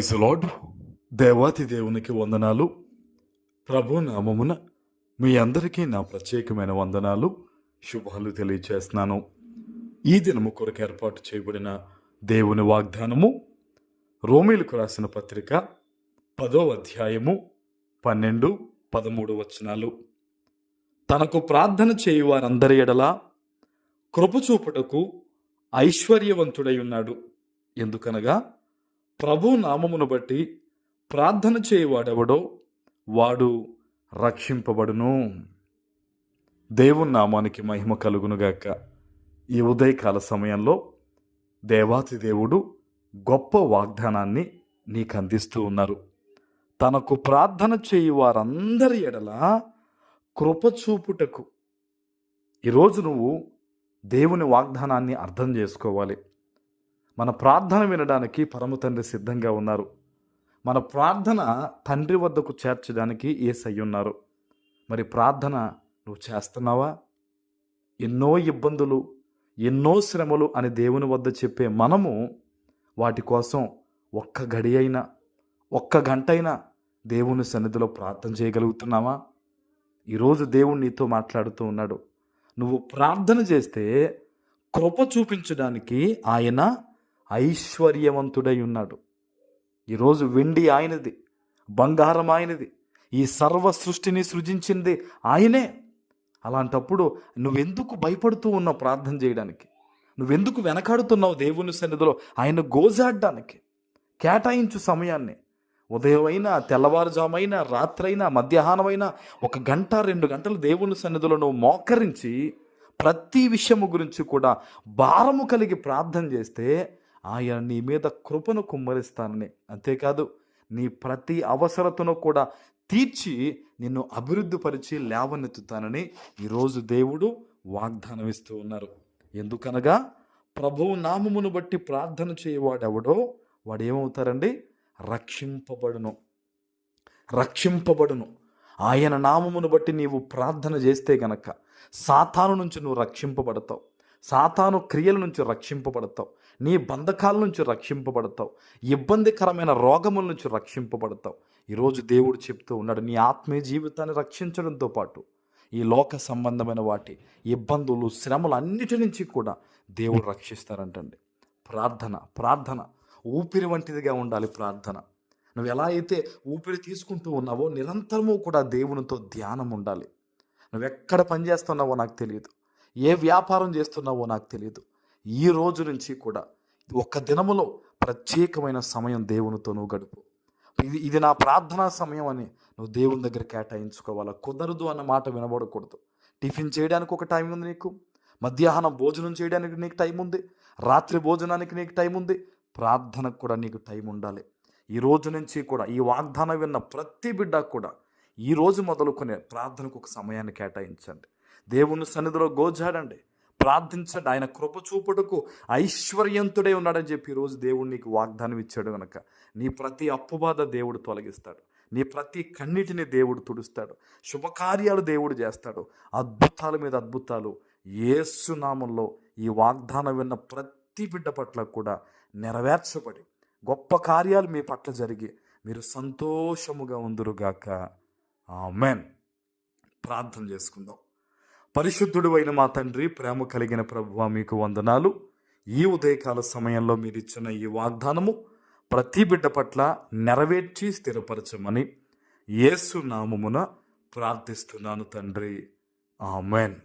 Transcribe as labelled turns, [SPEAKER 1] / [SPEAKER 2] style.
[SPEAKER 1] Praise lord. దేవాతి దేవునికి వందనాలు. ప్రభు నామమున మీ అందరికీ నా ప్రత్యేకమైన వందనాలు, శుభాలు తెలియచేస్తున్నాను. ఈ దినము కొరకు ఏర్పాటు చేయబడిన దేవుని వాగ్దానము రోమీలకు రాసిన పత్రిక 10వ అధ్యాయము 12, 13 వచనాలు. తనకు ప్రార్థన చేయు వారందరి ఎడల కృప చూపుటకు ఐశ్వర్యవంతుడై ఉన్నాడు. ఎందుకనగా ప్రభు నామమును బట్టి ప్రార్థన చేయువాడెవడో వాడు రక్షింపబడును. దేవుని నామానికి మహిమ కలుగునుగాక. ఈ ఉదయకాల సమయంలో దేవాతి దేవుడు గొప్ప వాగ్దానాన్ని నీకు అందిస్తూ ఉన్నారు. తనకు ప్రార్థన చేయు వారందరి ఎడల కృప చూపుటకు. ఈరోజు నువ్వు దేవుని వాగ్దానాన్ని అర్థం చేసుకోవాలి. మన ప్రార్థన వినడానికి పరమ తండ్రి సిద్ధంగా ఉన్నారు. మన ప్రార్థన తండ్రి వద్దకు చేర్చడానికి యేసయ్య ఉన్నారు. మరి ప్రార్థన నువ్వు చేస్తున్నావా? ఎన్నో ఇబ్బందులు, ఎన్నో శ్రమలు అని దేవుని వద్ద చెప్పే మనము వాటి కోసం ఒక్క గడి అయినా, ఒక్క గంట అయినా దేవుని సన్నిధిలో ప్రార్థన చేయగలుగుతున్నావా? ఈరోజు దేవుడు నీతో మాట్లాడుతూ ఉన్నాడు. నువ్వు ప్రార్థన చేస్తే కృప చూపించడానికి ఆయన ఐశ్వర్యవంతుడై ఉన్నాడు. ఈరోజు వెండి ఆయనది, బంగారం ఆయనది, ఈ సర్వ సృష్టిని సృజించింది ఆయనే. అలాంటప్పుడు నువ్వెందుకు భయపడుతూ ఉన్నావు ప్రార్థన చేయడానికి? నువ్వెందుకు వెనకాడుతున్నావు దేవుని సన్నిధిలో ఆయన గోజాడడానికి? కేటాయించు సమయాన్ని. ఉదయమైనా, తెల్లవారుజామైనా, రాత్రైనా, మధ్యాహ్నమైనా 1 గంట 2 గంటలు దేవుని సన్నిధిలో నువ్వు మోకరించి ప్రతి విషయము గురించి కూడా భారము కలిగి ప్రార్థన చేస్తే ఆయన నీ మీద కృపను కుమ్మరిస్తానని, అంతేకాదు నీ ప్రతి అవసరతను కూడా తీర్చి నిన్ను అభివృద్ధిపరిచి లేవనెత్తుతానని ఈరోజు దేవుడు వాగ్దానం ఇస్తూ ఉన్నారు. ఎందుకనగా ప్రభువు నామమును బట్టి ప్రార్థన చేయవాడెవడో వాడు ఏమవుతారండి? రక్షింపబడును. ఆయన నామమును బట్టి నీవు ప్రార్థన చేస్తే గనక సాతాను నుంచి నువ్వు రక్షింపబడతావు. సాతాను క్రియల నుంచి రక్షింపబడతావు. నీ బంధకాల నుంచి రక్షింపబడతావు. ఇబ్బందికరమైన రోగముల నుంచి రక్షింపబడతావు. ఈరోజు దేవుడు చెప్తూ ఉన్నాడు, నీ ఆత్మీయ జీవితాన్ని రక్షించడంతో పాటు ఈ లోక సంబంధమైన వాటి ఇబ్బందులు, శ్రమలు అన్నిటి నుంచి కూడా దేవుడు రక్షిస్తారంటండి. ప్రార్థన ఊపిరి వంటిదిగా ఉండాలి. ప్రార్థన నువ్వు ఎలా అయితే ఊపిరి తీసుకుంటూ ఉన్నావో నిరంతరము కూడా దేవునితో ధ్యానం ఉండాలి. నువ్వు ఎక్కడ పని చేస్తున్నావో నాకు తెలియదు, ఏ వ్యాపారం చేస్తున్నావో నాకు తెలియదు. ఈ రోజు నుంచి కూడా ఒక్క దినములో ప్రత్యేకమైన సమయం దేవునితో నువ్వు గడుపు. ఇది నా ప్రార్థనా సమయం అని నువ్వు దేవుని దగ్గర కేటాయించుకోవాలా. కుదరదు అన్న మాట వినబడకూడదు. టిఫిన్ చేయడానికి ఒక టైం ఉంది నీకు, మధ్యాహ్నం భోజనం చేయడానికి నీకు టైం ఉంది, రాత్రి భోజనానికి నీకు టైం ఉంది, ప్రార్థనకు కూడా నీకు టైం ఉండాలి. ఈ రోజు నుంచి కూడా ఈ వాగ్దానం విన్న ప్రతి బిడ్డ కూడా ఈ రోజు మొదలుకునే ప్రార్థనకు ఒక సమయాన్ని కేటాయించండి. దేవుని సన్నిధిలో గోజాడండి, ప్రార్థించండి. ఆయన కృప చూపుటకు ఐశ్వర్యంతుడై ఉన్నాడని చెప్పి ఈరోజు దేవుడు నీకు వాగ్దానం ఇచ్చాడు కనుక నీ ప్రతి అప్పుబాధ దేవుడు తొలగిస్తాడు. నీ ప్రతి కన్నిటిని దేవుడు తుడుస్తాడు. శుభకార్యాలు దేవుడు చేస్తాడు. అద్భుతాల మీద అద్భుతాలు యేసు నామంలో ఈ వాగ్దానం విన్న ప్రతి బిడ్డ పట్ల కూడా నెరవేర్చబడి గొప్ప కార్యాలు మీ పట్ల జరిగి మీరు సంతోషముగా ఉందురుగాక. ఆమేన్. ప్రార్థన చేసుకుందాం. పరిశుద్ధుడు అయిన మా తండ్రి, ప్రేమ కలిగిన ప్రభువా, మీకు వందనాలు. ఈ ఉదయకాల సమయంలో మీరు ఇచ్చిన ఈ వాగ్దానము ప్రతి బిడ్డ పట్ల నెరవేర్చి స్థిరపరచమని యేసు నామమున ప్రార్థిస్తున్నాను తండ్రి. ఆమేన్.